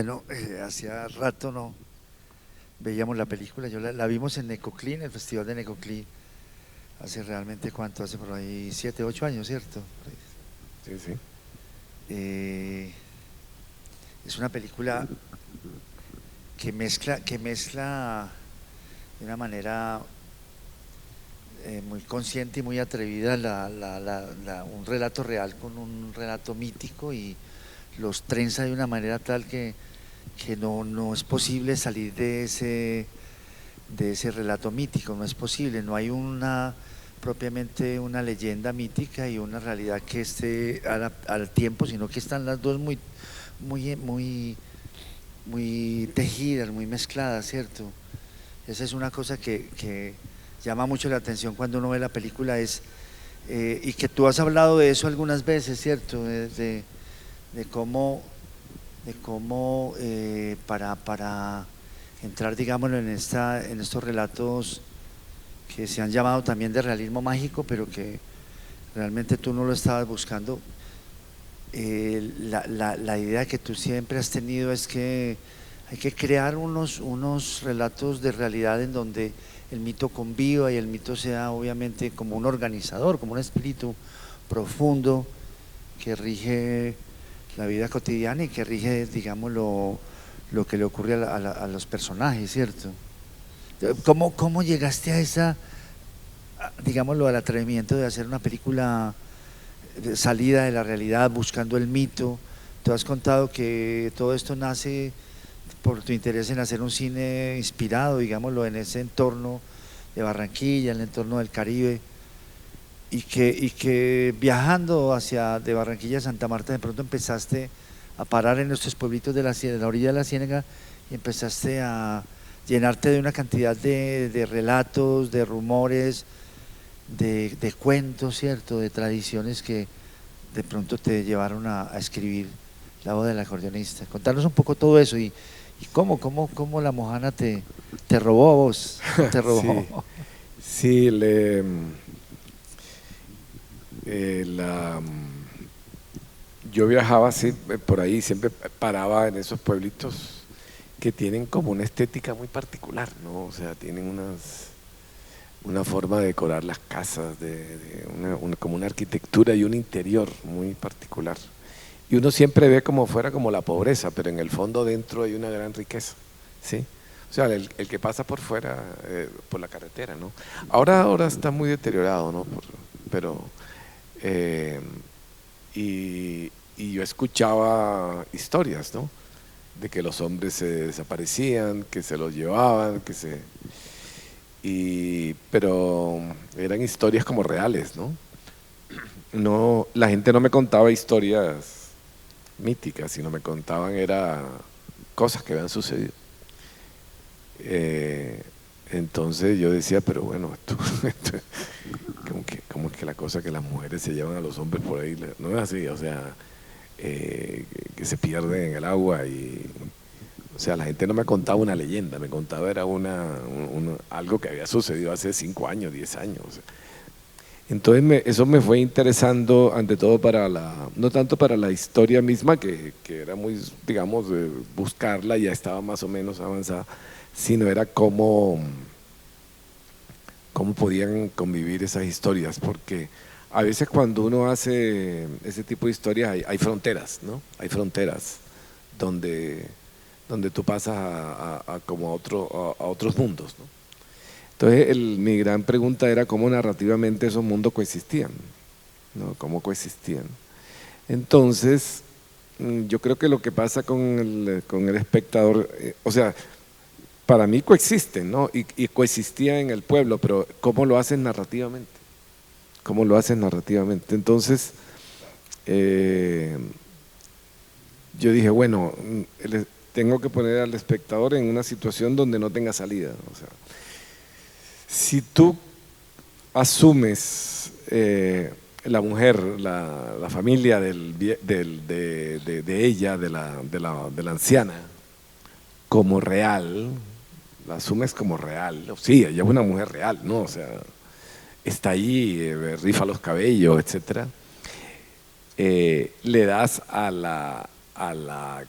Bueno, hacía rato no veíamos la película, la vimos en Necoclí, el Festival de Necoclí, hace realmente cuánto, hace por ahí 7, 8 años, ¿cierto? Sí, sí. Eh, es una película que mezcla de una manera muy consciente y muy atrevida un relato real con un relato mítico y los trenza de una manera tal que no es posible salir de ese relato mítico, no es posible, no hay propiamente una leyenda mítica y una realidad que esté al tiempo, sino que están las dos muy, muy, muy tejidas, muy mezcladas, ¿cierto? Esa es una cosa que llama mucho la atención cuando uno ve la película, y que tú has hablado de eso algunas veces, ¿cierto? De cómo, para entrar, digámoslo, en estos relatos que se han llamado también de realismo mágico, pero que realmente tú no lo estabas buscando. La idea que tú siempre has tenido es que hay que crear unos relatos de realidad en donde el mito conviva y el mito sea obviamente como un organizador, como un espíritu profundo que rige la vida cotidiana y que rige, digamos, lo que le ocurre a los personajes, ¿cierto? ¿Cómo llegaste a digámoslo, al atrevimiento de hacer una película salida de la realidad, buscando el mito? Tú has contado que todo esto nace por tu interés en hacer un cine inspirado, digámoslo, en ese entorno de Barranquilla, en el entorno del Caribe, y que viajando de Barranquilla a Santa Marta, de pronto empezaste a parar en nuestros pueblitos de la orilla de la Ciénaga y empezaste a llenarte de una cantidad de relatos, de rumores, de cuentos, ¿cierto? De tradiciones que de pronto te llevaron a escribir La boda del acordeonista. Contarnos un poco todo eso y cómo la Mojana te robó a vos, te robó. Sí, sí, yo viajaba así por ahí, siempre paraba en esos pueblitos que tienen como una estética muy particular, ¿no? O sea, tienen una forma de decorar las casas, como una arquitectura y un interior muy particular. Y uno siempre ve como fuera como la pobreza, pero en el fondo dentro hay una gran riqueza, ¿sí? O sea, el que pasa por fuera, por la carretera, ¿no? Ahora está muy deteriorado, ¿no? Pero, eh, y yo escuchaba historias, ¿no? De que los hombres se desaparecían, que se los llevaban, pero eran historias como reales, ¿no? No, la gente no me contaba historias míticas, sino me contaban era cosas que habían sucedido. Entonces yo decía, pero bueno, como que la cosa que las mujeres se llevan a los hombres por ahí, no es así, o sea, que se pierden en el agua o sea, la gente no me contaba una leyenda, me contaba era algo que había sucedido hace 5 años, 10 años. O sea. Entonces eso me fue interesando ante todo no tanto para la historia misma, que era muy, digamos, buscarla, ya estaba más o menos avanzada, sino era cómo podían convivir esas historias, porque a veces cuando uno hace ese tipo de historias hay fronteras, ¿no? Hay fronteras donde tú pasas como a otros mundos, ¿no? Entonces mi gran pregunta era cómo narrativamente esos mundos coexistían, ¿no? Cómo coexistían. Entonces, yo creo que lo que pasa con el espectador, o sea, para mí coexisten, ¿no? Y coexistía en el pueblo, pero ¿cómo lo hacen narrativamente? ¿Cómo lo hacen narrativamente? Entonces, yo dije, bueno, tengo que poner al espectador en una situación donde no tenga salida, ¿no? O sea, si tú asumes la mujer, la familia de ella, de la anciana, como real, la asumes como real. Sí, ella es una mujer real, ¿no? O sea, está ahí, rifa los cabellos, etcétera. Le das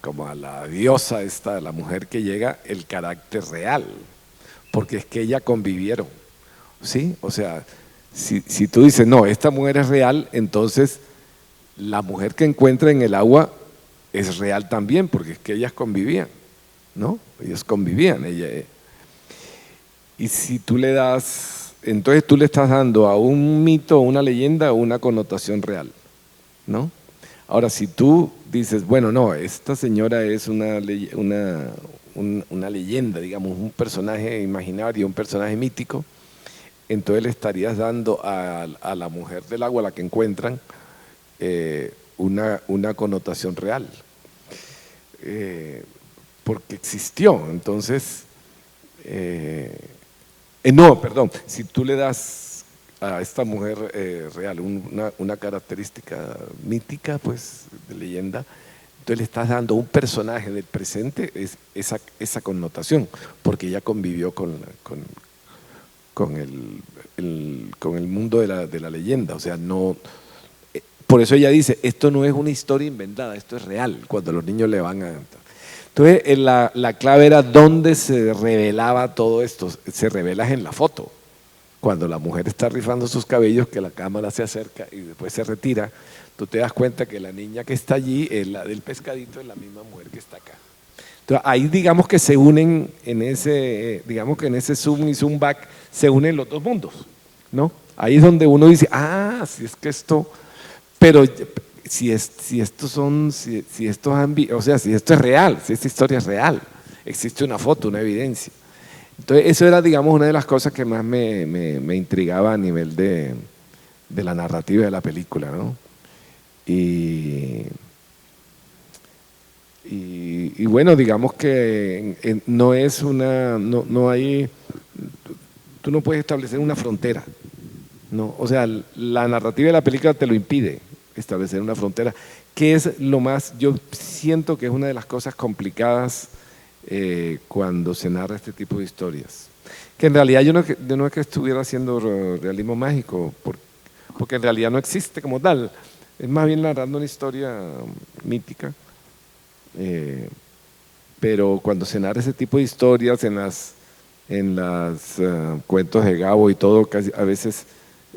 como a la diosa esta, a la mujer que llega, el carácter real, porque es que ella convivieron, ¿sí? O sea, si tú dices, no, esta mujer es real, entonces la mujer que encuentra en el agua es real también, porque es que ellas convivían, ¿no? Ellas convivían. Y si tú le das, entonces tú le estás dando a un mito, una leyenda, una connotación real, ¿no? Ahora, si tú dices, bueno, no, esta señora es una leyenda, digamos, un personaje imaginario, un personaje mítico, entonces le estarías dando a la mujer del agua, a la que encuentran, una connotación real, porque existió. Entonces, no, perdón, si tú le das a esta mujer real una característica mítica, pues de leyenda, entonces le estás dando a un personaje del presente esa connotación, porque ella convivió con el mundo de la leyenda. O sea, no. Por eso ella dice, esto no es una historia inventada, esto es real, cuando los niños le van a... Entonces, la clave era dónde se revelaba todo esto. Se revela en la foto. Cuando la mujer está rifando sus cabellos, que la cámara se acerca y después se retira, tú te das cuenta que la niña que está allí, la del pescadito, es la misma mujer que está acá. Entonces, ahí digamos que se unen digamos que en ese zoom y zoom back, se unen los dos mundos, ¿no? Ahí es donde uno dice, si es que esto, pero si esto es real, si esta historia es real, existe una foto, una evidencia. Entonces, eso era, digamos, una de las cosas que más me intrigaba a nivel de la narrativa de la película, ¿no? Y bueno, digamos que no es no hay, tú no puedes establecer una frontera, ¿no? O sea, la narrativa de la película te lo impide, establecer una frontera, que es lo más, yo siento que es una de las cosas complicadas cuando se narra este tipo de historias. Que en realidad yo no es que estuviera haciendo realismo mágico, porque en realidad no existe como tal, es más bien narrando una historia mítica. Pero cuando se narra ese tipo de historias en las cuentos de Gabo y todo, casi a veces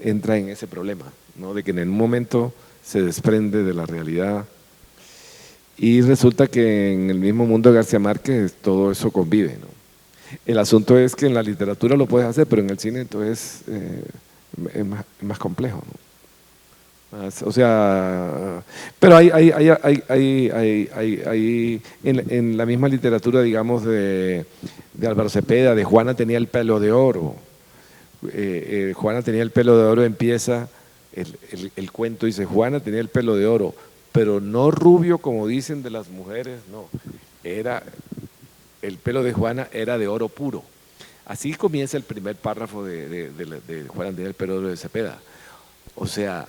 entra en ese problema, ¿no? De que en un momento se desprende de la realidad y resulta que en el mismo mundo de García Márquez todo eso convive, ¿no? El asunto es que en la literatura lo puedes hacer, pero en el cine entonces es más complejo, ¿no? O sea, pero hay en la misma literatura, digamos, de Álvaro Cepeda, de Juana tenía el pelo de oro. Juana tenía el pelo de oro, empieza el cuento, dice, Juana tenía el pelo de oro, pero no rubio como dicen de las mujeres, no, el pelo de Juana era de oro puro. Así comienza el primer párrafo de Juana tenía el pelo de oro de Cepeda. O sea,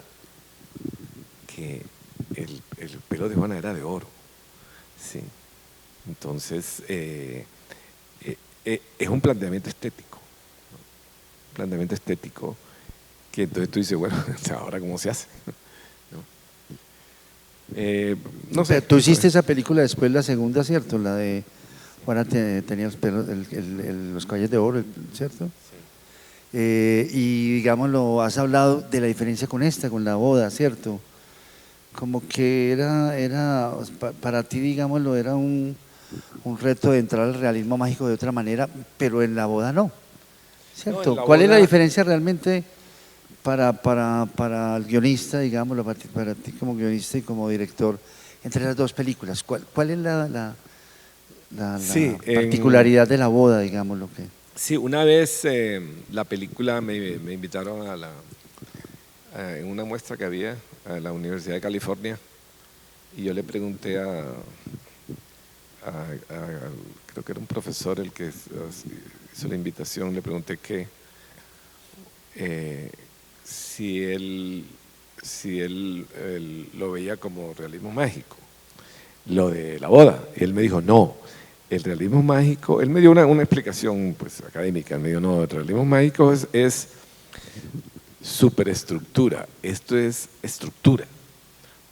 que el pelo de Juana era de oro, ¿sí? Entonces, es un planteamiento estético, ¿no? Un planteamiento estético que entonces tú dices, bueno, ¿ahora cómo se hace? ¿No? No sé. Tú hiciste esa película después, la segunda, ¿cierto? La de Juana tenía los pelos, los caballos de oro, ¿cierto? Sí. Y digamos, lo has hablado de la diferencia con esta, con la boda, ¿cierto? Como que era para ti, digámoslo, era un reto de entrar al realismo mágico de otra manera, pero en la boda no, ¿cierto? No, ¿cuál es la diferencia realmente para el guionista, digámoslo, para ti como guionista y como director, entre las dos películas? ¿Cuál es la particularidad de la boda, digámoslo? Sí, una vez la película me invitaron en una muestra que había a la Universidad de California y yo le pregunté creo que era un profesor el que hizo la invitación, le pregunté si él lo veía como realismo mágico, lo de la boda, y él me dijo no, el realismo mágico, él me dio una explicación pues académica, él me dijo no, el realismo mágico es superestructura, esto es estructura,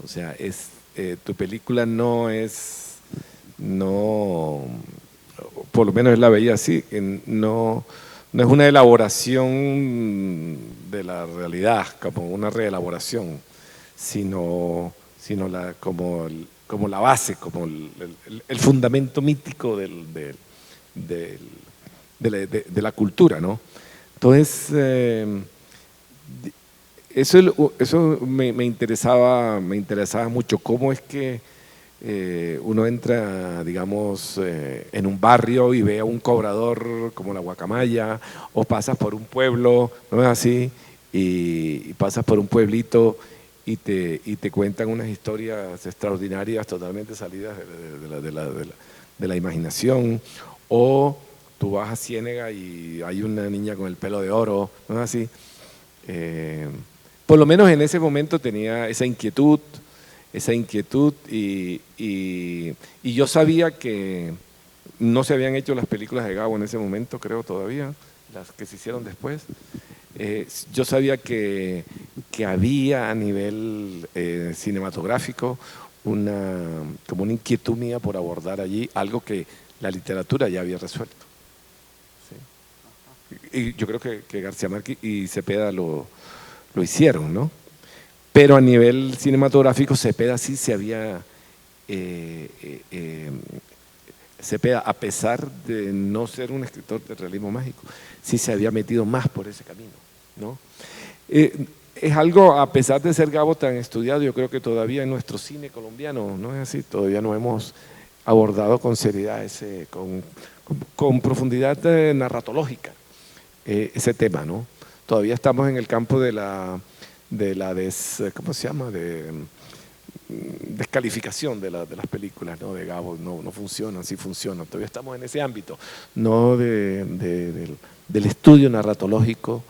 o sea, es tu película no es, no, por lo menos la veía así, no, no es una elaboración de la realidad, como una reelaboración, sino como la base, como el fundamento mítico del- de la cultura, ¿no? Entonces, eso me interesaba mucho, cómo es que uno entra, digamos, en un barrio y ve a un cobrador como la Guacamaya, o pasas por un pueblo, ¿no es así? Y pasas por un pueblito y te cuentan unas historias extraordinarias, totalmente salidas de la imaginación, o tú vas a Ciénega y hay una niña con el pelo de oro, ¿no es así? Eh, por lo menos en ese momento tenía esa inquietud y yo sabía que no se habían hecho las películas de Gabo en ese momento, creo todavía, las que se hicieron después. Yo sabía que había a nivel cinematográfico como una inquietud mía por abordar allí algo que la literatura ya había resuelto. ¿Sí? Y yo creo que García Márquez y Cepeda lo hicieron, ¿no? Pero a nivel cinematográfico, Cepeda sí se había, Cepeda, a pesar de no ser un escritor de realismo mágico, sí se había metido más por ese camino, ¿no? Es algo, a pesar de ser Gabo tan estudiado, yo creo que todavía en nuestro cine colombiano, ¿no es así? Todavía no hemos abordado con seriedad, con profundidad narratológica ese tema, ¿no? Todavía estamos en el campo ¿cómo se llama? Descalificación de las películas, ¿no? De Gabo, no funcionan, sí funcionan. Todavía estamos en ese ámbito, no del estudio narratológico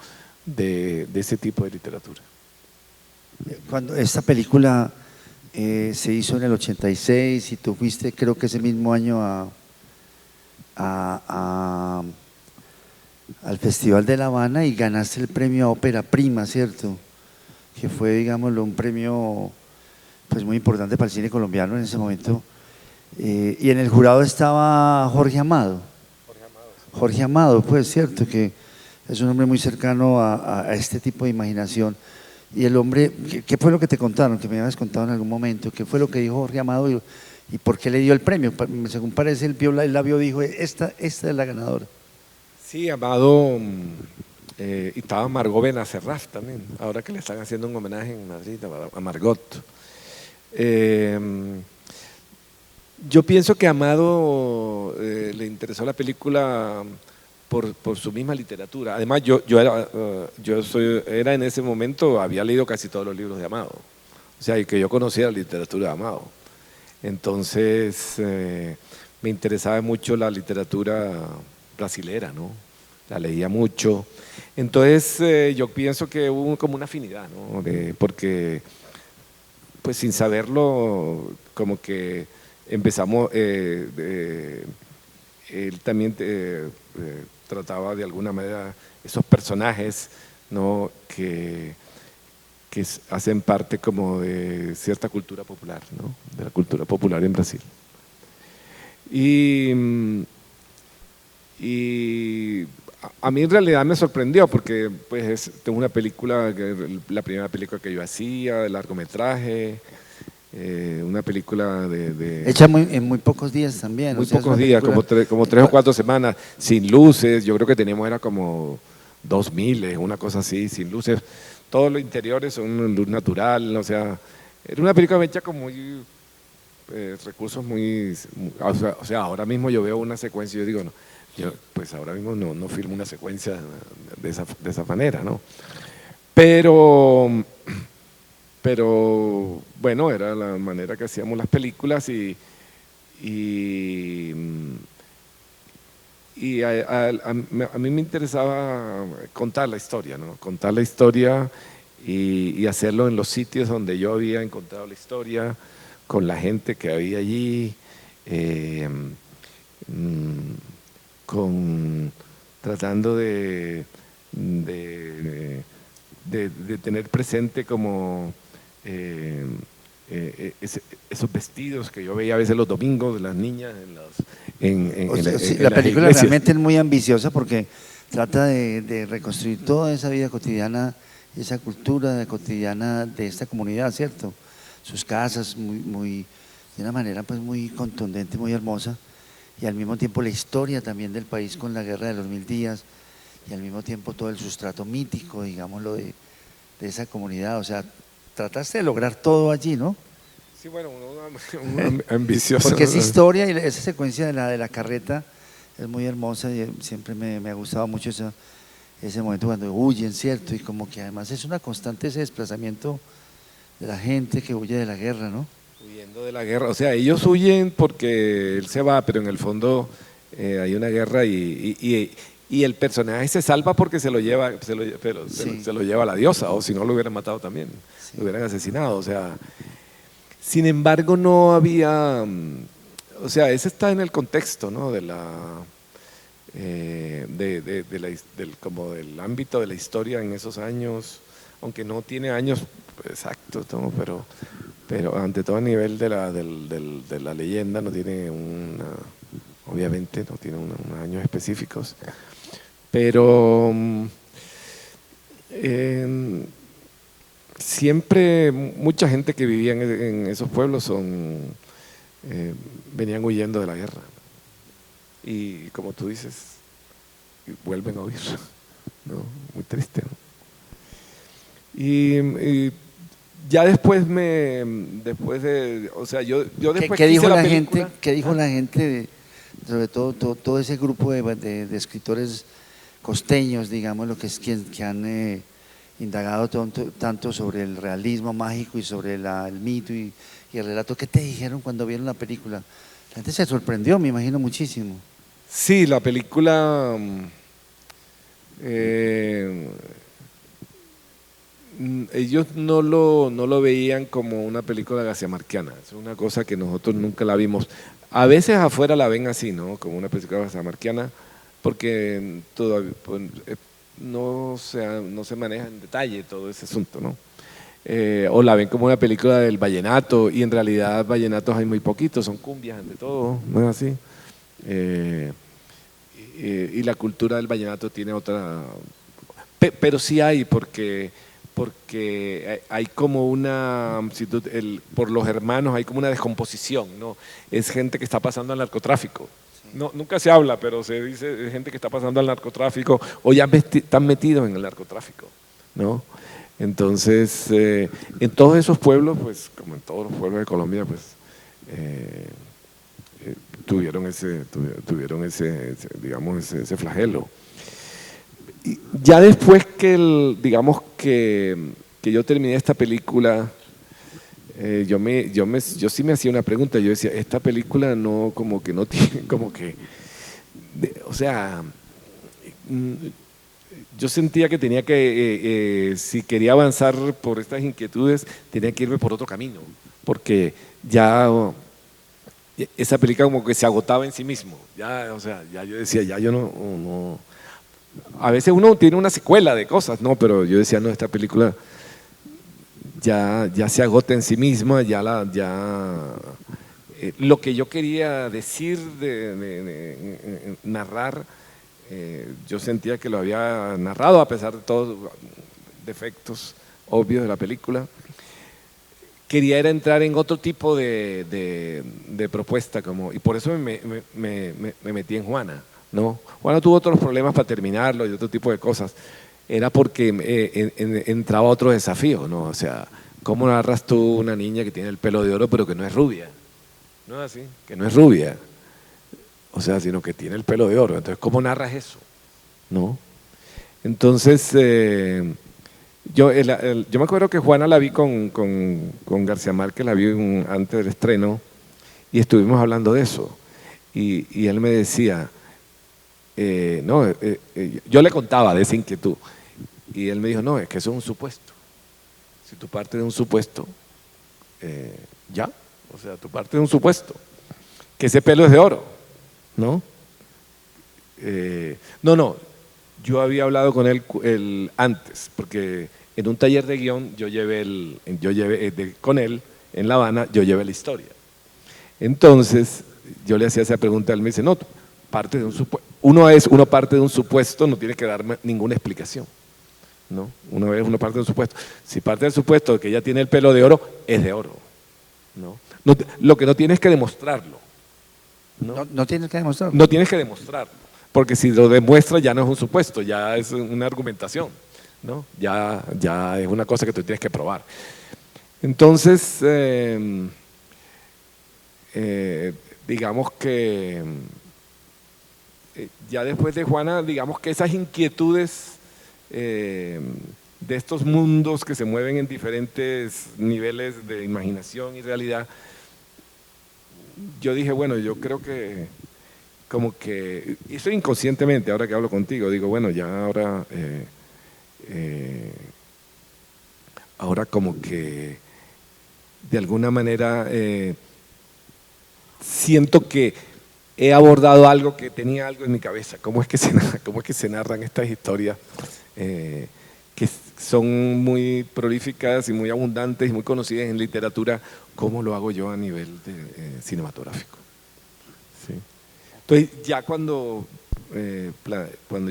de ese tipo de literatura. Cuando esta película se hizo en el 86 y tú fuiste, creo que ese mismo año a- al Festival de La Habana y ganaste el premio a Ópera Prima, ¿cierto? Que fue, digámoslo, un premio pues muy importante para el cine colombiano en ese momento. Y en el jurado estaba Jorge Amado. Jorge Amado, pues cierto, que es un hombre muy cercano a este tipo de imaginación. Y el hombre, ¿qué fue lo que te contaron? Que me habías contado en algún momento. ¿Qué fue lo que dijo Jorge Amado y por qué le dio el premio? Según parece, él la vio, dijo, esta es la ganadora. Sí, Amado, y estaba Margot Benacerraf también, ahora que le están haciendo un homenaje en Madrid a Margot. Eh, yo pienso que a Amado le interesó la película por su misma literatura. Además, era en ese momento, había leído casi todos los libros de Amado. O sea, y que yo conocía la literatura de Amado. Entonces, me interesaba mucho la literatura brasilera, ¿no? La leía mucho. Entonces, yo pienso que hubo como una afinidad, ¿no? Porque, pues sin saberlo, como que empezamos, él también trataba de alguna manera esos personajes, ¿no? que hacen parte como de cierta cultura popular, ¿no? De la cultura popular en Brasil. Y, y a mí en realidad me sorprendió porque pues tengo una película, la primera película que yo hacía, de largometraje, una película Hecha en muy pocos días también. O muy sea, es pocos una días, película. como 3 o 4 semanas, sin luces. Yo creo que teníamos era como 2000, una cosa así, sin luces. Todos los interiores son luz natural, o sea, era una película hecha con recursos muy, o sea, ahora mismo yo veo una secuencia y yo digo, no, pues ahora mismo no filmo una secuencia de esa manera, ¿no? Pero, pero bueno, era la manera que hacíamos las películas y, y a mí me interesaba contar la historia, ¿no? Contar la historia y hacerlo en los sitios donde yo había encontrado la historia, con la gente que había allí, eh, mm, tratando de tener presente como esos vestidos que yo veía a veces los domingos de las niñas la las película iglesias. realmente es muy ambiciosa porque trata de reconstruir toda esa vida cotidiana, esa cultura cotidiana de esta comunidad, ¿cierto? Sus casas de una manera pues muy contundente, muy hermosa, y al mismo tiempo la historia también del país con la Guerra de los 1000 días, y al mismo tiempo todo el sustrato mítico, digámoslo, de esa comunidad. O sea, trataste de lograr todo allí, ¿no? Sí, bueno, ambicioso. Porque esa historia y esa secuencia de la carreta es muy hermosa y siempre me ha gustado mucho ese momento cuando huyen, ¿cierto? Y como que además es una constante ese desplazamiento de la gente que huye de la guerra, ¿no? Huyendo de la guerra, o sea, ellos huyen porque él se va, pero en el fondo hay una guerra y el personaje se salva porque se lo lleva, se lo lleva la diosa, o si no lo hubieran matado también, lo hubieran asesinado, o sea. Sin embargo, no había, o sea, ese está en el contexto, ¿no? Como del ámbito de la historia en esos años, aunque no tiene años exactos, ¿no? Pero ante todo a nivel de la leyenda no tiene obviamente no tiene unos años específicos, pero siempre mucha gente que vivía en esos pueblos venían huyendo de la guerra y como tú dices vuelven a huir, ¿no? Muy triste, ¿no? Y ya después o sea, yo después ¿Qué dijo hice la película. gente? ¿Qué dijo la gente sobre todo ese grupo de escritores costeños, digamos, lo que es que han indagado tanto sobre el realismo mágico y sobre el mito y el relato? ¿Qué te dijeron cuando vieron la película? La gente se sorprendió, me imagino, muchísimo. Sí, la película ellos no lo veían como una película garciamarquiana, es una cosa que nosotros nunca la vimos. A veces afuera la ven así, ¿no? Como una película garciamarquiana, porque todavía no se maneja en detalle todo ese asunto, ¿no? O la ven como una película del vallenato, y en realidad vallenatos hay muy poquitos, son cumbias ante todo, ¿no es así? Y la cultura del vallenato tiene otra, pero sí hay, porque hay como una, por los hermanos hay como una descomposición, ¿no? Es gente que está pasando al narcotráfico. No, nunca se habla, pero se dice gente que está pasando al narcotráfico o ya están metidos en el narcotráfico, ¿no? Entonces, en todos esos pueblos, pues como en todos los pueblos de Colombia, pues tuvieron ese digamos, ese flagelo. Y ya después digamos que yo terminé esta película, yo sí me hacía una pregunta. Yo decía, esta película no, como que no tiene, como que, o sea, yo sentía que tenía que, si quería avanzar por estas inquietudes, tenía que irme por otro camino, porque ya esa película como que se agotaba en sí mismo. Ya, o sea, ya yo decía, ya yo no. A veces uno tiene una secuela de cosas, ¿no? Pero yo decía, no, esta película ya se agota en sí misma, lo que yo quería decir, narrar, yo sentía que lo había narrado a pesar de todos los defectos obvios de la película. Quería era entrar en otro tipo de propuesta, y por eso me metí en Juana, ¿no? Juana tuvo otros problemas para terminarlo y otro tipo de cosas. Era porque entraba otro desafío, ¿no? O sea, ¿cómo narras tú una niña que tiene el pelo de oro pero que no es rubia? No es así, que no es rubia, o sea, sino que tiene el pelo de oro. Entonces, ¿cómo narras eso? ¿No? Entonces, yo me acuerdo que Juana la vi con García Márquez, la vi antes del estreno y estuvimos hablando de eso. Y él me decía, yo le contaba de esa inquietud y él me dijo, no, es que eso es un supuesto. Si tú partes de un supuesto, ya, o sea, tú partes de un supuesto, que ese pelo es de oro, ¿no? No, yo había hablado con él antes, porque en un taller de guión yo llevé con él en La Habana, yo llevé la historia. Entonces, yo le hacía esa pregunta, él me dice, no, parte de uno parte de un supuesto, no tiene que darme ninguna explicación, ¿no? Uno parte de un supuesto. Si parte del supuesto de que ella tiene el pelo de oro, es de oro, ¿no? Lo que no tienes que demostrarlo. No tienes que demostrarlo. No tienes que demostrarlo, porque si lo demuestras ya no es un supuesto, ya es una argumentación, ¿no? Ya es una cosa que tú tienes que probar. Entonces, digamos que ya después de Juana, digamos que esas inquietudes de estos mundos que se mueven en diferentes niveles de imaginación y realidad, yo dije, bueno, yo creo que como que, y eso inconscientemente, ahora que hablo contigo, digo, bueno, ya ahora como que de alguna manera siento que he abordado algo que tenía algo en mi cabeza. ¿Cómo es que se narran estas historias que son muy prolíficas y muy abundantes y muy conocidas en literatura? ¿Cómo lo hago yo a nivel cinematográfico? ¿Sí? Entonces, ya cuando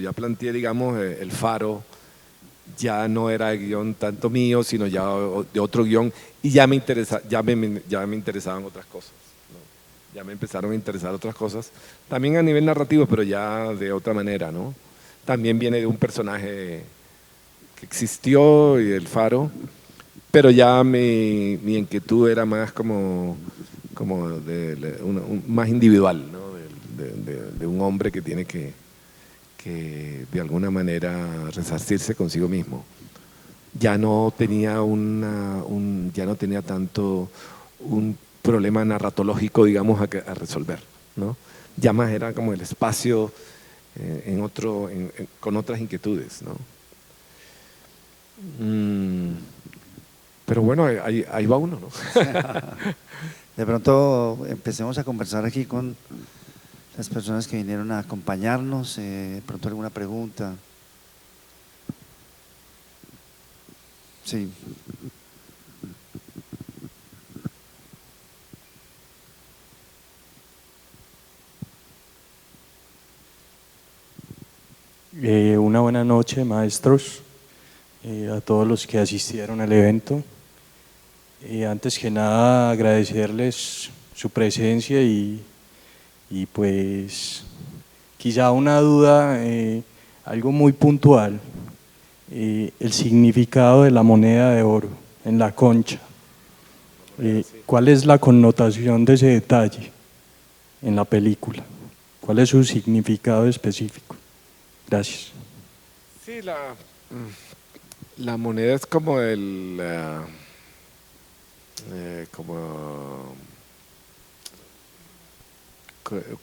ya planteé, digamos, El Faro, ya no era el guión tanto mío, sino ya de otro guión, y ya me interesaban otras cosas, ¿no? Ya me empezaron a interesar otras cosas, también a nivel narrativo, pero ya de otra manera, ¿no? También viene de un personaje que existió, y El Faro, pero ya mi inquietud era más como más individual, ¿no? De un hombre que tiene que de alguna manera resarcirse consigo mismo. Ya no tenía ya no tenía tanto un problema narratológico, digamos, a resolver, ¿no? Ya más era como el espacio con otras inquietudes, ¿no? Pero bueno, ahí va uno, ¿no? De pronto empecemos a conversar aquí con las personas que vinieron a acompañarnos, de pronto alguna pregunta. Sí. Una buena noche, maestros, a todos los que asistieron al evento. Antes que nada, agradecerles su presencia y pues quizá una duda, algo muy puntual, el significado de la moneda de oro en la concha. ¿Cuál es la connotación de ese detalle en la película? ¿Cuál es su significado específico? Gracias. Sí, la moneda es como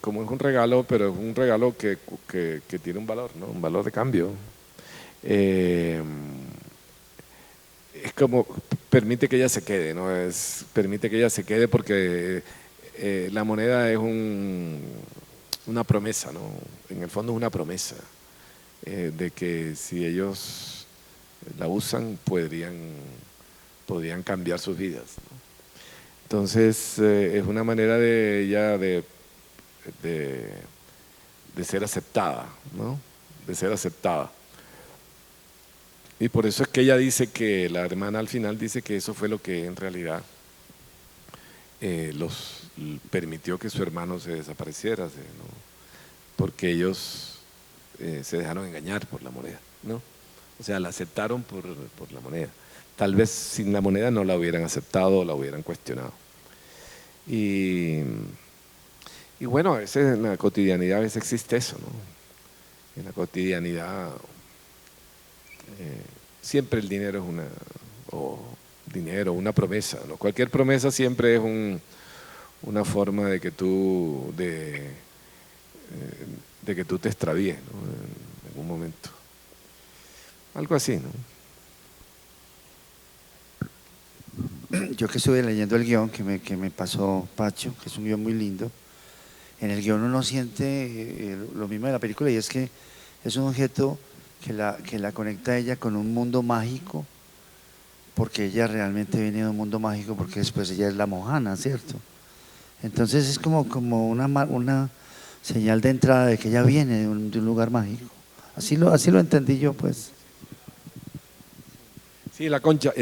como es un regalo, pero es un regalo que tiene un valor, ¿no? Un valor de cambio. Es como, permite que ella se quede, ¿no? Permite que ella se quede porque la moneda es una promesa, ¿no? En el fondo es una promesa de que si ellos la usan podrían cambiar sus vidas, ¿no? Entonces es una manera de ella de ser aceptada, ¿no? De ser aceptada. Y por eso es que ella dice que, la hermana al final dice que eso fue lo que en realidad permitió que su hermano se desapareciera, ¿no? Porque ellos se dejaron engañar por la moneda, ¿no? O sea, la aceptaron por la moneda. Tal vez sin la moneda no la hubieran aceptado o la hubieran cuestionado. Y bueno, a veces en la cotidianidad a veces existe eso, ¿no? En la cotidianidad siempre el dinero es una promesa, ¿no? Cualquier promesa siempre es una forma de que tú de que tú te extravíes, ¿no? En algún momento. Algo así, ¿no? Yo que estuve leyendo el guión que me pasó Pacho, que es un guión muy lindo, en el guión uno siente lo mismo de la película, y es que es un objeto que la conecta a ella con un mundo mágico porque ella realmente viene de un mundo mágico, porque después ella es la Mohana, ¿cierto? Entonces es como una señal de entrada de que ella viene de un lugar mágico. Así lo entendí yo, pues. Sí, la concha.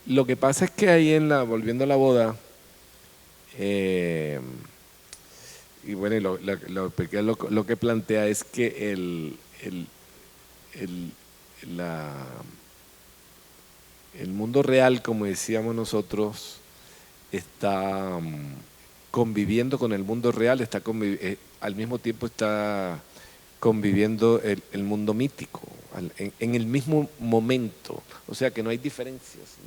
Lo que pasa es que ahí volviendo a la boda, y bueno, lo que plantea es que el mundo real, como decíamos nosotros, está conviviendo con el mundo real, al mismo tiempo está conviviendo el mundo mítico, en el mismo momento. O sea que no hay diferencias.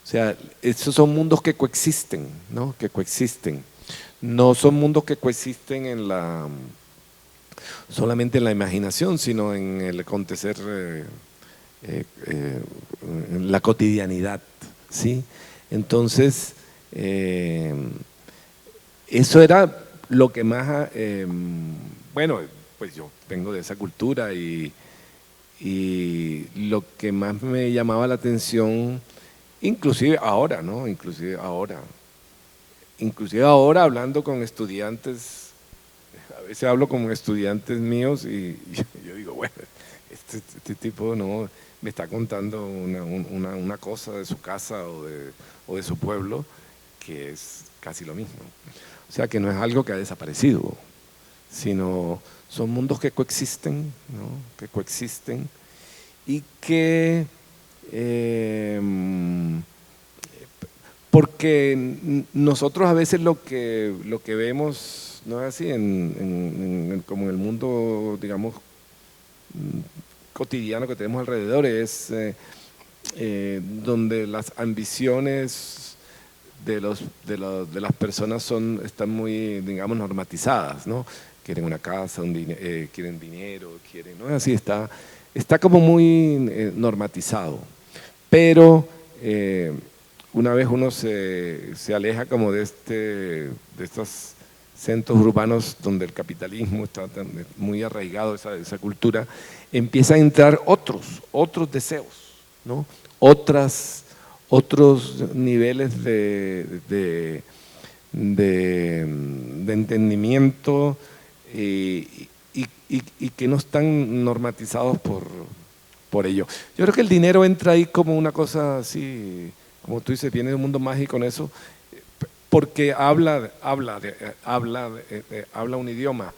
O sea, esos son mundos que coexisten, ¿no? Que coexisten. No son mundos que coexisten solamente en la imaginación, sino en el acontecer, en la cotidianidad, ¿sí? Entonces, eso era lo que más, bueno, pues yo vengo de esa cultura y lo que más me llamaba la atención, inclusive ahora, ¿no? Inclusive ahora hablando con estudiantes, a veces hablo con estudiantes míos y yo digo, bueno, este tipo no me está contando una cosa de su casa o de su pueblo que es casi lo mismo. O sea que no es algo que ha desaparecido, sino son mundos que coexisten, ¿no? Que coexisten y que porque nosotros a veces lo que vemos, no es así, como en el mundo, digamos, cotidiano que tenemos alrededor, es donde las ambiciones de las personas están muy, digamos, normatizadas, ¿no? Quieren una casa, quieren dinero, ¿no? Así está como muy normatizado. Pero una vez uno se aleja como de estos centros urbanos donde el capitalismo está muy arraigado, esa cultura, empiezan a entrar otros deseos, ¿no? Otros niveles de entendimiento y que no están normatizados por ello. Yo creo que el dinero entra ahí como una cosa así, como tú dices, viene de un mundo mágico con eso, porque habla un idioma,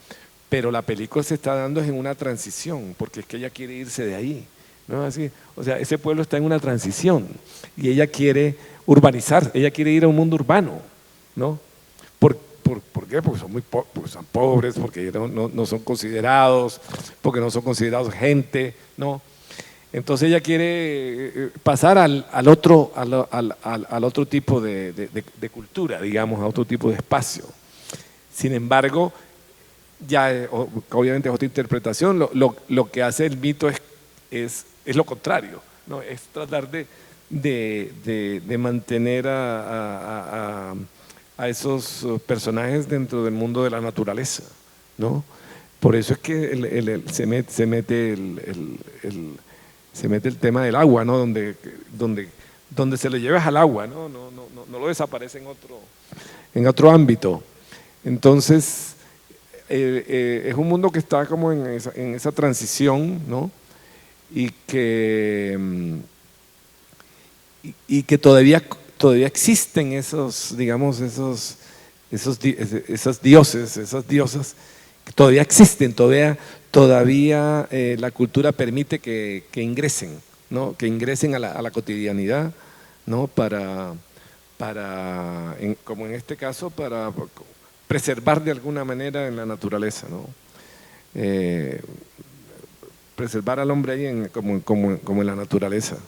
pero la película se está dando en una transición, porque es que ella quiere irse de ahí, ¿no? Así, o sea, ese pueblo está en una transición y ella quiere urbanizar, ella quiere ir a un mundo urbano, ¿no? ¿Por qué? Porque porque son pobres, porque no son considerados, porque no son considerados gente, ¿no? Entonces ella quiere pasar al otro tipo de cultura, digamos, a otro tipo de espacio. Sin embargo, ya obviamente es otra interpretación, lo que hace el mito es lo contrario, ¿no? Es tratar de mantener a esos personajes dentro del mundo de la naturaleza, ¿no? Por eso es que se mete el tema del agua, ¿no? Donde se le llevas al agua, ¿no? No lo desaparece en otro ámbito. Entonces, es un mundo que está como en esa transición, ¿no? Y que todavía existen esos, digamos, esos dioses, esas diosas, que todavía existen, todavía la cultura permite que ingresen, ¿no? Que ingresen a la cotidianidad, ¿no? Como en este caso, para preservar de alguna manera en la naturaleza, ¿no? Preservar al hombre ahí como en la naturaleza.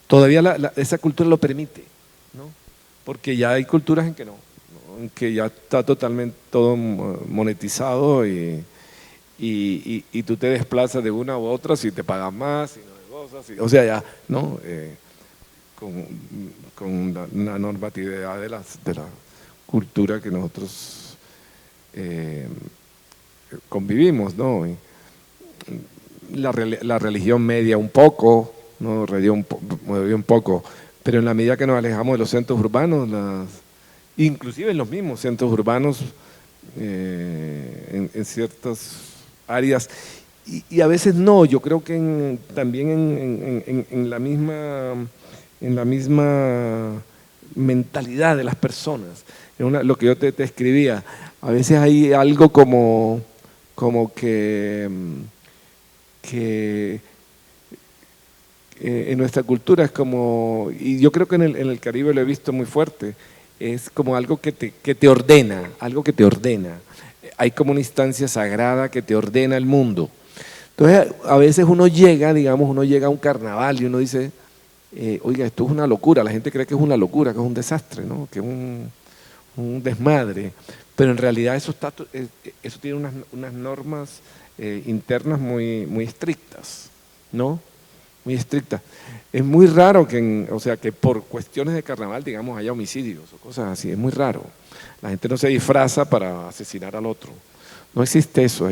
Todavía esa cultura lo permite, ¿no? Porque ya hay culturas en que no, en que ya está totalmente todo monetizado y tú te desplazas de una u otra si te pagan más, si no de cosas, o sea, ya, ¿no? Con la normatividad de la cultura que nosotros convivimos, ¿no? La religión media un poco, uno revivió un poco, pero en la medida que nos alejamos de los centros urbanos, inclusive en los mismos centros urbanos, en ciertas áreas, y a veces no, yo creo que también en la misma mentalidad de las personas. Lo que yo te escribía, a veces hay algo como que en nuestra cultura es como, y yo creo que en el Caribe lo he visto muy fuerte, es como algo que te ordena, algo que te ordena. Hay como una instancia sagrada que te ordena el mundo. Entonces, a veces uno llega a un carnaval y uno dice, oiga, esto es una locura, la gente cree que es una locura, que es un desastre, ¿no? Que es un desmadre, pero en realidad eso tiene unas normas internas muy estrictas, ¿no? Muy estrictas. Es muy raro que por cuestiones de carnaval, digamos, haya homicidios o cosas así, es muy raro. La gente no se disfraza para asesinar al otro. No existe eso.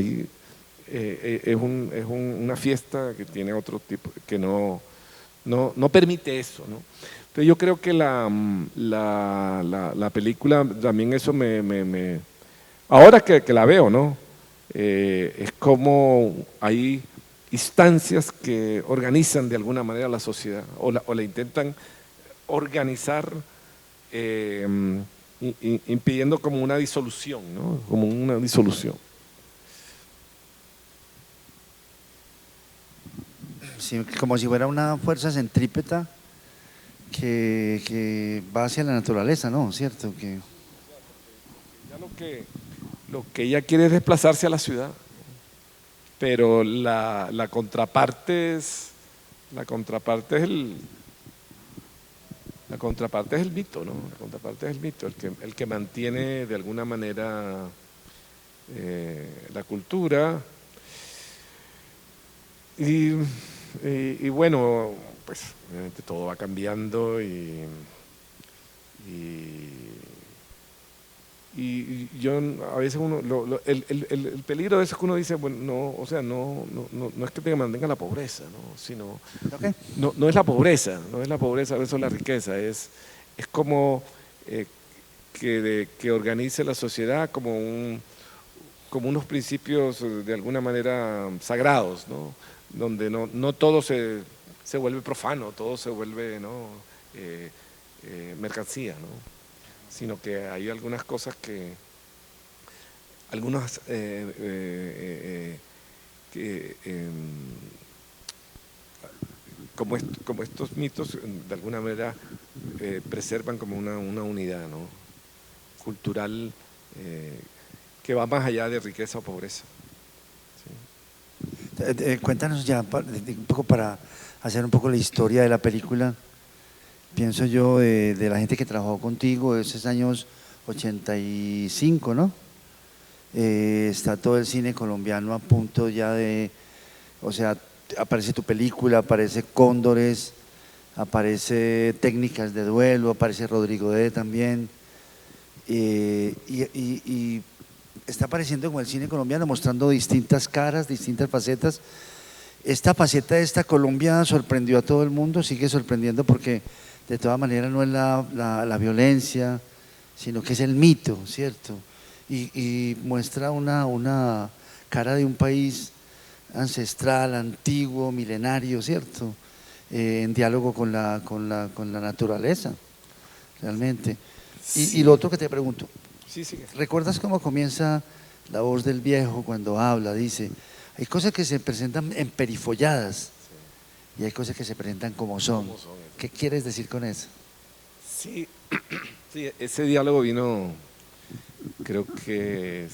Es una fiesta que tiene otro tipo, que no permite eso, ¿no? Entonces yo creo que la película también eso ahora que la veo, ¿no? Es como hay instancias que organizan de alguna manera la sociedad o la intentan organizar impidiendo como una disolución, ¿no? Como una disolución. Sí, como si fuera una fuerza centrípeta que va hacia la naturaleza, ¿no? ¿Cierto? Ya lo que ella quiere es desplazarse a la ciudad, pero la contraparte es el mito, ¿no? La contraparte es el mito, el que mantiene de alguna manera la cultura y bueno, pues obviamente todo va cambiando y yo a veces el peligro de eso es que uno dice, bueno, no, o sea, no es que te mantenga la pobreza, ¿no? Sino Okay. no es la pobreza, a veces es la riqueza, es como que organice la sociedad como unos principios de alguna manera sagrados, ¿no? Donde no todo se vuelve profano, todo se vuelve, ¿no? Mercancía, ¿no? Sino que hay algunas cosas como estos mitos de alguna manera preservan como una unidad, ¿no? Cultural que va más allá de riqueza o pobreza. Cuéntanos ya un poco para hacer un poco la historia de la película. Pienso yo de la gente que trabajó contigo, de esos años 85, ¿no? Está todo el cine colombiano a punto ya o sea, aparece tu película, aparece Cóndores, aparece Técnicas de Duelo, aparece Rodrigo D. también, y está apareciendo como el cine colombiano, mostrando distintas caras, distintas facetas. Esta faceta de esta Colombia sorprendió a todo el mundo, sigue sorprendiendo porque de todas maneras no es la violencia, sino que es el mito, ¿cierto? Y muestra una cara de un país ancestral, antiguo, milenario, ¿cierto? En diálogo con la naturaleza, realmente. Sí. Y lo otro que te pregunto, Sí. ¿recuerdas cómo comienza la voz del viejo cuando habla? Dice, hay cosas que se presentan emperifolladas y hay cosas que se presentan como son. ¿Qué quieres decir con eso? Sí, ese diálogo vino, creo que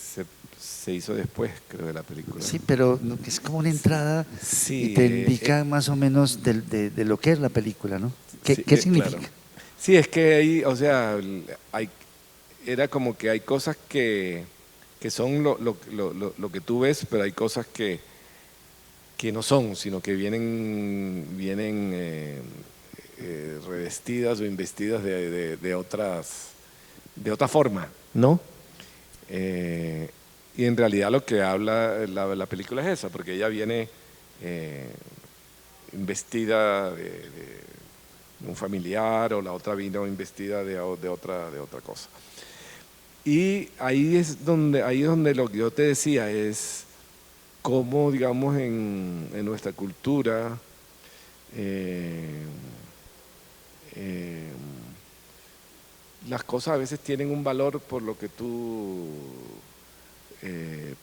se hizo después, creo, de la película. Sí, pero es como una entrada Sí, y te indica más o menos de lo que es la película, ¿no? ¿Qué significa? Claro. Sí, es que ahí, o sea, era como que hay cosas que son lo que tú ves, pero hay cosas que no son, sino que vienen revestidas o investidas de otra forma, ¿no? Y en realidad lo que habla la película es esa, porque ella viene investida de un familiar, o la otra vino investida de otra cosa. Y ahí es donde lo que yo te decía es cómo, digamos, en nuestra cultura las cosas a veces tienen un valor por lo que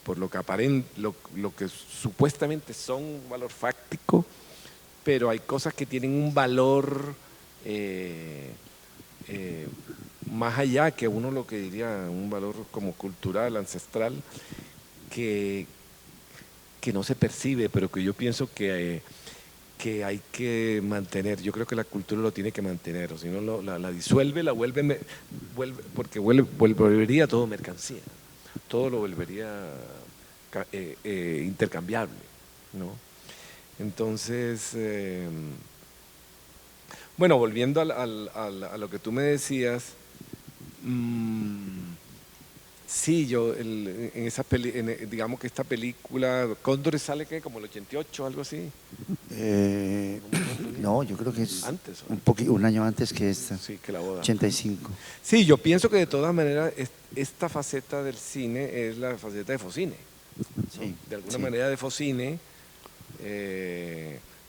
por lo que lo que supuestamente son un valor fáctico, pero hay cosas que tienen un valor más allá, que uno lo que diría un valor como cultural, ancestral, que no se percibe, pero que yo pienso que hay que mantener. Yo creo que la cultura lo tiene que mantener, o si no la disuelve, la porque volvería todo mercancía, todo lo volvería intercambiable, ¿no? Entonces, bueno, volviendo a lo que tú me decías, sí, yo en esa digamos que esta película, Cóndor sale que como el 88, algo así. No, yo creo que es antes, un año antes que esta. Sí, que La Boda. 85. Sí, yo pienso que de todas maneras esta faceta del cine es la faceta de Focine. Sí, de alguna sí. manera de Focine,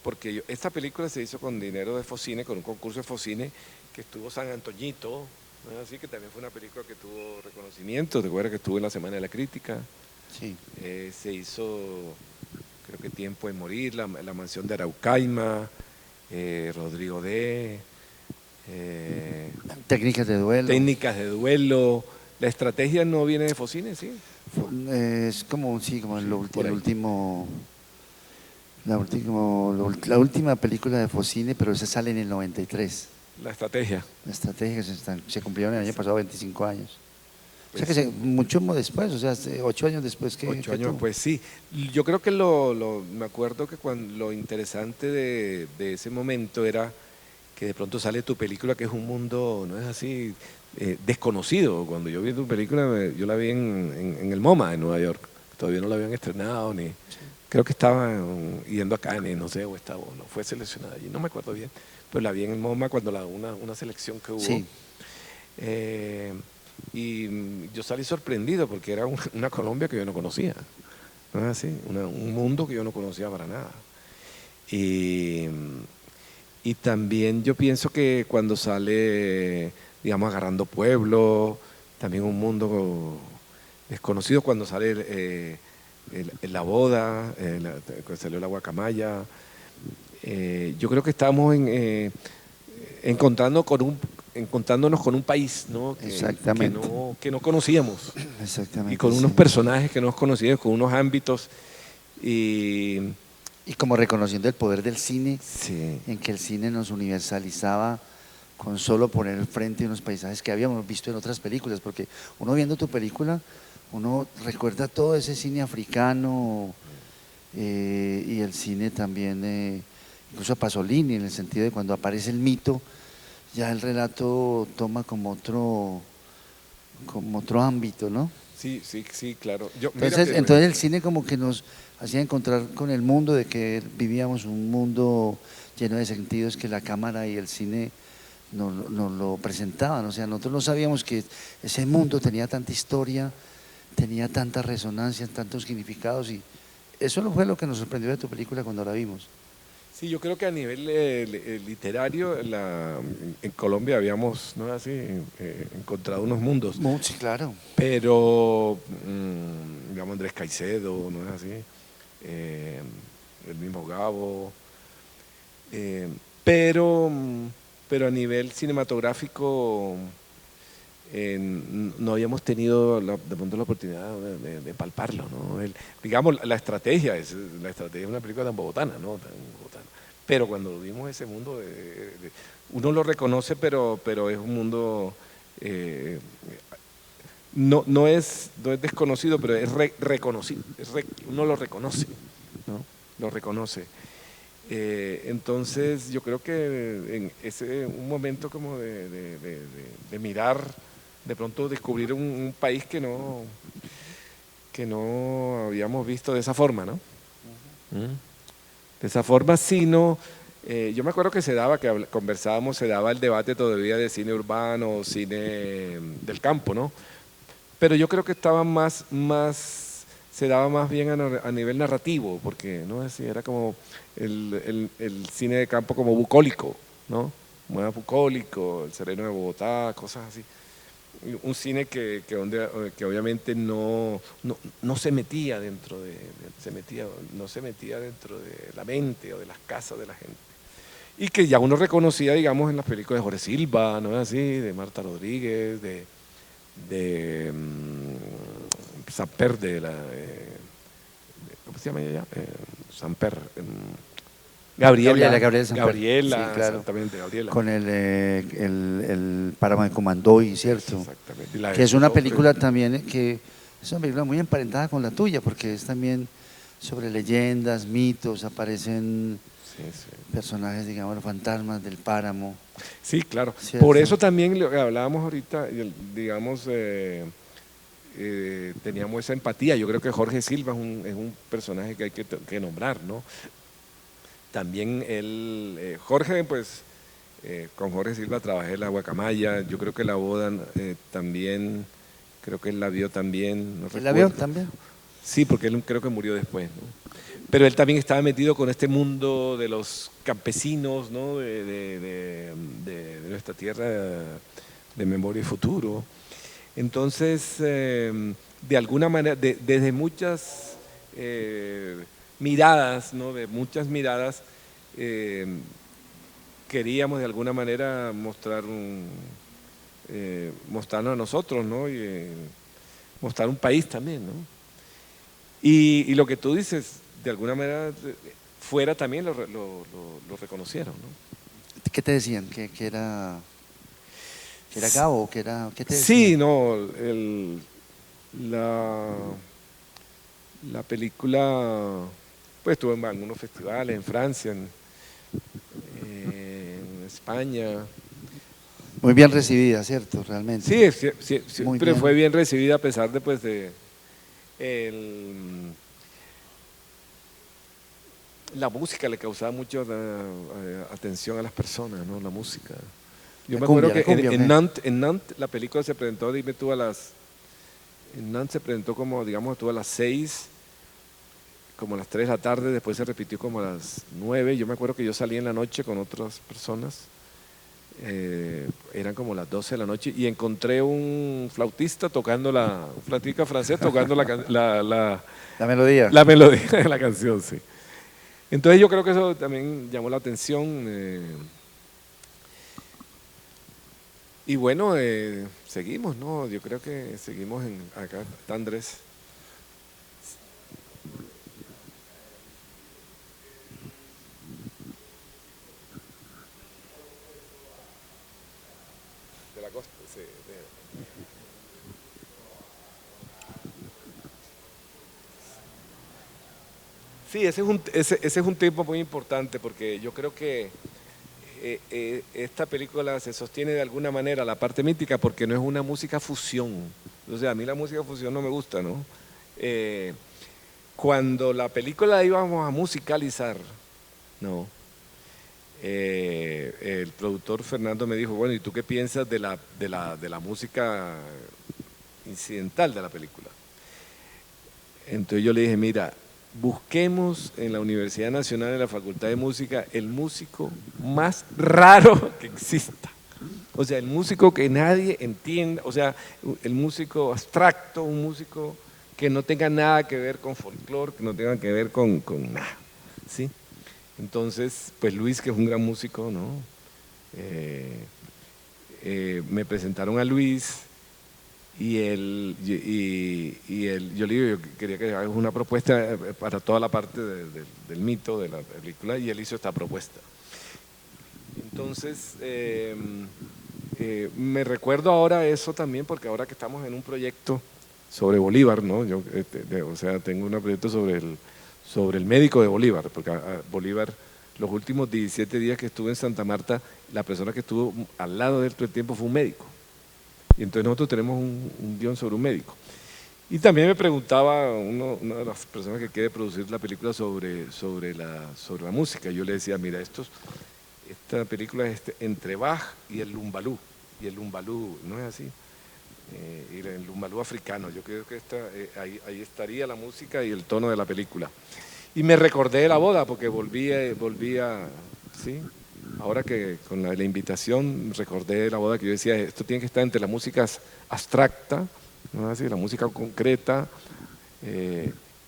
porque esta película se hizo con dinero de Focine, con un concurso de Focine que estuvo San Antoñito, ¿no es así? Que también fue una película que tuvo reconocimiento. ¿Te acuerdas que estuvo en la Semana de la Crítica? Sí. Se hizo, creo que Tiempo en Morir, la Mansión de Araucaima, Rodrigo D. Técnicas de duelo. Técnicas de duelo. La estrategia no viene de Focine, ¿sí? Es como, sí, como Sí, la última película de Focine, pero esa sale en el 93. La estrategia. La estrategia se cumplieron el año pasado 25 años. Pues o sea que mucho después, o sea, 8 años después que 8 años, tú. pues sí. Yo creo que me acuerdo que lo interesante de ese momento era que de pronto sale tu película, que es un mundo, no es así, desconocido. Cuando yo vi tu película, yo la vi en el MoMA en Nueva York. Todavía no la habían estrenado, ni creo que estaba yendo a Cannes, no sé, o no fue seleccionada allí, no me acuerdo bien, pero la vi en el MoMA cuando una selección que hubo. Sí. Y yo salí sorprendido porque era una Colombia que yo no conocía, ¿no es así? Un mundo que yo no conocía para nada. Y también yo pienso que cuando sale, digamos, Agarrando Pueblo, también un mundo desconocido, cuando sale La Boda, cuando salió La Guacamaya, yo creo que estamos encontrándonos con un país, ¿no? Exactamente. Que no conocíamos. Exactamente. Y con unos personajes que no conocíamos, con unos ámbitos. Y como reconociendo el poder del cine, sí, en que el cine nos universalizaba con solo poner frente unos paisajes que habíamos visto en otras películas, porque uno viendo tu película, uno recuerda todo ese cine africano y el cine también, incluso a Pasolini, en el sentido de cuando aparece el mito, ya el relato toma como otro ámbito, ¿no? Sí, claro. Entonces el cine como que nos hacía encontrar con el mundo, de que vivíamos un mundo lleno de sentidos que la cámara y el cine nos lo presentaban. O sea, nosotros no sabíamos que ese mundo tenía tanta historia, tenía tanta resonancia, tantos significados, y eso fue lo que nos sorprendió de tu película cuando la vimos. Sí, yo creo que a nivel literario en Colombia habíamos, ¿no así, encontrado unos mundos. Sí, claro. Pero, digamos, Andrés Caicedo, ¿no es así? El mismo Gabo. Pero a nivel cinematográfico no habíamos tenido de pronto la oportunidad de palparlo, ¿no? Digamos, la estrategia es una película tan bogotana, ¿no? Tan bogotana. Pero cuando vimos ese mundo, uno lo reconoce, pero es un mundo, no es desconocido, pero es reconocido, uno lo reconoce, ¿no? Lo reconoce. Entonces yo creo que en un momento como de mirar, de pronto descubrir un país que no habíamos visto de esa forma, ¿no? de esa forma, sino, yo me acuerdo que se daba, conversábamos, se daba el debate todavía de cine urbano o cine del campo, ¿no? Pero yo creo que estaba se daba más bien a nivel narrativo, porque no así, era como el cine de campo como bucólico, ¿no? Como era bucólico, El Sereno de Bogotá, cosas así. Un cine que obviamente no se metía dentro no se metía dentro de la mente o de las casas de la gente. Y que ya uno reconocía, digamos, en las películas de Jorge Silva, ¿no es así? De Marta Rodríguez, de Samper, ¿cómo se llama ella? Samper. Gabriela Samper. Gabriela, Sí, claro. exactamente, Gabriela. Con el Páramo de Comandoy, ¿cierto? Exactamente. Que es una película también que es una película muy emparentada con la tuya, porque es también sobre leyendas, mitos, aparecen personajes, digamos, fantasmas del páramo. Sí, claro. ¿Cierto? Por eso también lo que hablábamos ahorita, digamos, teníamos esa empatía. Yo creo que Jorge Silva es un personaje que hay que nombrar, ¿no? También Jorge, pues, con Jorge Silva trabajé la Guacamaya. Yo creo que la boda también, creo que él la vio también. No ¿Él la vio también? Sí, porque él creo que murió después, ¿no? Pero él también estaba metido con este mundo de los campesinos, ¿no? de nuestra tierra de memoria y futuro. Entonces, de alguna manera, desde muchas miradas, ¿no? De muchas miradas, queríamos de alguna manera mostrarnos a nosotros, ¿no? Y mostrar un país también, ¿no? Y lo que tú dices, de alguna manera, fuera también lo reconocieron, ¿no? ¿Qué te decían? ¿Que era Gabo? ¿Qué te decían? Sí, no, la película, pues estuvo en algunos festivales, en Francia, en España. Muy bien recibida, ¿cierto? Realmente. Sí, Muy pero bien. fue bien recibida a pesar de, pues, la música le causaba mucha atención a las personas, ¿no? La música. Yo me acuerdo que en Nantes la película se presentó, dime tú, en Nantes se presentó como, digamos, tú a las 6, como a las 3 de la tarde, después se repitió como a las 9. Yo me acuerdo que yo salí en la noche con otras personas, eran como las 12 de la noche, y encontré un flautista tocando un flautica francés tocando la melodía. La melodía de la canción, sí. Entonces yo creo que eso también llamó la atención. Y bueno, seguimos, ¿no? Yo creo que seguimos acá. Está Andrés. De la costa, sí. Sí, ese es un tema muy importante porque yo creo que esta película se sostiene de alguna manera la parte mítica porque no es una música fusión. O sea, a mí la música fusión no me gusta, ¿no? Cuando la película la íbamos a musicalizar, ¿no? El productor Fernando me dijo, bueno, ¿y tú qué piensas de la música incidental de la película? Entonces yo le dije, mira, busquemos en la Universidad Nacional, en la Facultad de Música, el músico más raro que exista. O sea, el músico que nadie entienda, o sea, el músico abstracto, un músico que no tenga nada que ver con folclore, que no tenga que ver con nada, ¿sí? Entonces, pues Luis, que es un gran músico, ¿no? Me presentaron a Luis. Y yo le digo, yo quería que hagas una propuesta para toda la parte del mito de la película, y él hizo esta propuesta. Entonces, me recuerdo ahora eso también, porque ahora que estamos en un proyecto sobre Bolívar, ¿no? Yo, o sea, tengo un proyecto sobre el médico de Bolívar, porque a Bolívar, los últimos 17 días que estuve en Santa Marta, la persona que estuvo al lado de él todo el tiempo fue un médico. Y entonces nosotros tenemos un guión sobre un médico. Y también me preguntaba una de las personas que quiere producir la película sobre la música. Yo le decía, mira, esta película es entre Bach y el lumbalú. Y el lumbalú, ¿no es así? Y el lumbalú africano. Yo creo que ahí estaría la música y el tono de la película. Y me recordé de la boda porque volvía, ¿sí? Ahora que con la invitación recordé de la boda que yo decía, esto tiene que estar entre la música abstracta, ¿no? Así, la música concreta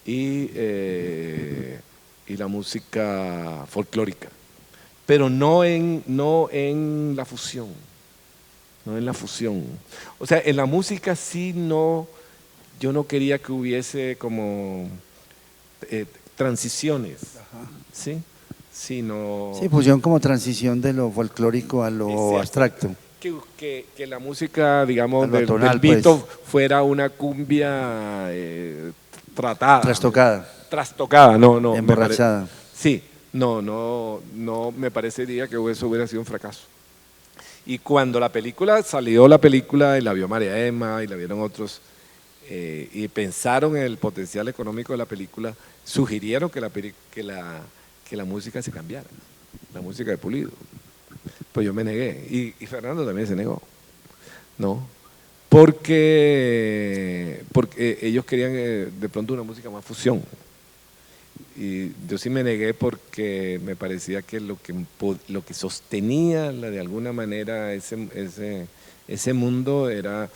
y la música folclórica, pero no en la fusión, no en la fusión. O sea, en la música sí no, yo no quería que hubiese como transiciones, ¿sí? Sino, Sí, fusión como transición de lo folclórico a lo Exacto. abstracto. Que la música, digamos, Algo atonal, del Vito pues. fuera una cumbia tratada. Trastocada, no. Emborrachada. Sí, no me parecería que eso hubiera sido un fracaso. Y cuando salió la película y la vio María Emma y la vieron otros, y pensaron en el potencial económico de la película, sugirieron que la música se cambiara, la música de Pulido. Pues yo me negué, y Fernando también se negó, ¿no? Porque ellos querían de pronto una música más fusión. Y yo sí me negué porque me parecía que lo que sostenía de alguna manera ese mundo era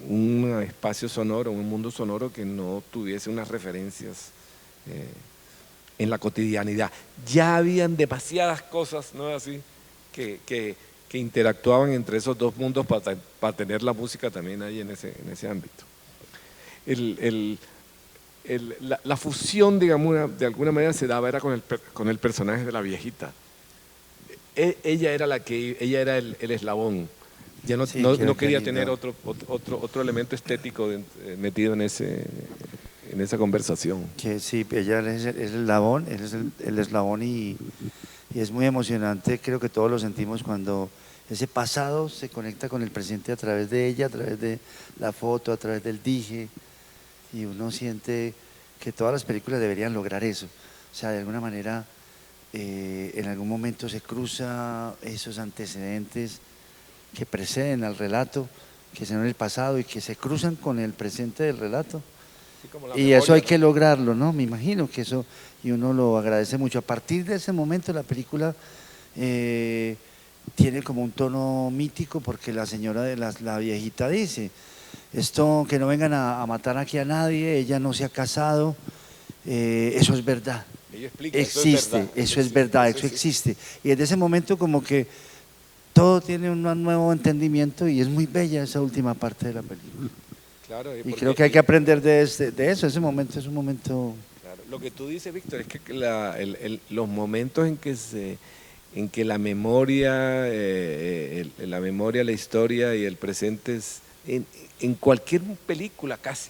un espacio sonoro, un mundo sonoro que no tuviese unas referencias en la cotidianidad. Ya habían demasiadas cosas, ¿no es así?, que interactuaban entre esos dos mundos para tener la música también ahí en ese ámbito. La fusión, digamos, de alguna manera se daba era con el personaje de la viejita. Ella era el eslabón. Ya Sí, no quería lindo. tener otro elemento estético metido en esa conversación. Que sí, ella es el eslabón, él es el eslabón y es muy emocionante, creo que todos lo sentimos cuando ese pasado se conecta con el presente a través de ella, a través de la foto, a través del dije, y uno siente que todas las películas deberían lograr eso. O sea, de alguna manera en algún momento se cruza esos antecedentes que preceden al relato, que son el pasado y que se cruzan con el presente del relato. Sí, como la Y memoria, eso hay ¿no? que lograrlo, ¿no? Me imagino que eso, y uno lo agradece mucho. A partir de ese momento la película tiene como un tono mítico porque la señora de la viejita dice, esto que no vengan a matar aquí a nadie, ella no se ha casado, eso es verdad. Ella explica, Existe, eso es verdad, eso sí. existe. Y desde ese momento como que todo tiene un nuevo entendimiento y es muy bella esa última parte de la película. Claro, Y creo que hay que aprender de eso, ese momento es un momento… Claro. Lo que tú dices, Víctor, es que los momentos en que la memoria, la historia y el presente en cualquier película casi.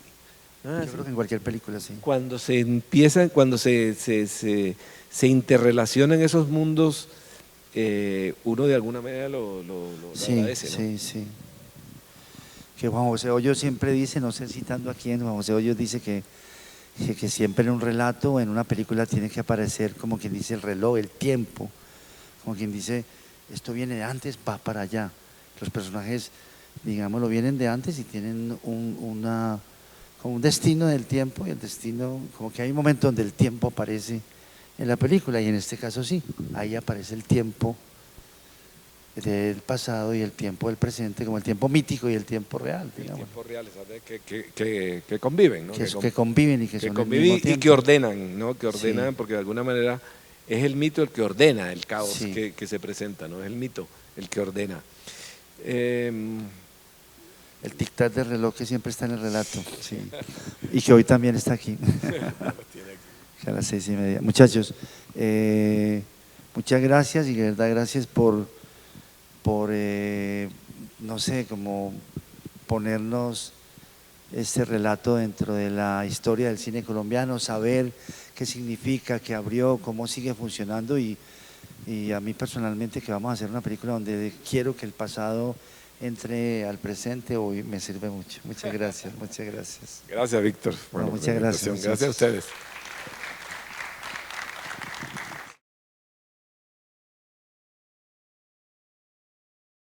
¿No? Yo creo que en cualquier película, sí. Cuando se interrelacionan esos mundos, uno de alguna manera lo Sí, agradece, ¿no? sí, sí. Que Juan José Hoyos siempre dice, no sé citando a quién, Juan José Hoyos dice que siempre en un relato o en una película tiene que aparecer como quien dice el reloj, el tiempo, como quien dice, esto viene de antes, va para allá. Los personajes, digámoslo, vienen de antes y tienen como un destino del tiempo y el destino, como que hay un momento donde el tiempo aparece en la película y en este caso sí, ahí aparece el tiempo del pasado y el tiempo del presente, como el tiempo mítico y el tiempo real, El digamos. tiempo real, ¿sabes? Que conviven, ¿no? Que conviven y que son el conviven mismo y tiempo. que ordenan, ¿no? Que ordenan, Sí. porque de alguna manera es el mito el que ordena el caos Sí. que se presenta, ¿no? Es el mito el que ordena. El tic-tac del reloj que siempre está en el relato, sí. Y que hoy también está aquí, a las 6:30. Muchachos, muchas gracias y de verdad gracias por no sé, como ponernos este relato dentro de la historia del cine colombiano, saber qué significa, qué abrió, cómo sigue funcionando y a mí personalmente que vamos a hacer una película donde quiero que el pasado entre al presente hoy me sirve mucho. Muchas gracias, muchas gracias. Gracias, Víctor. Bueno, muchas por la gracias, invitación. muchachos. Gracias a ustedes.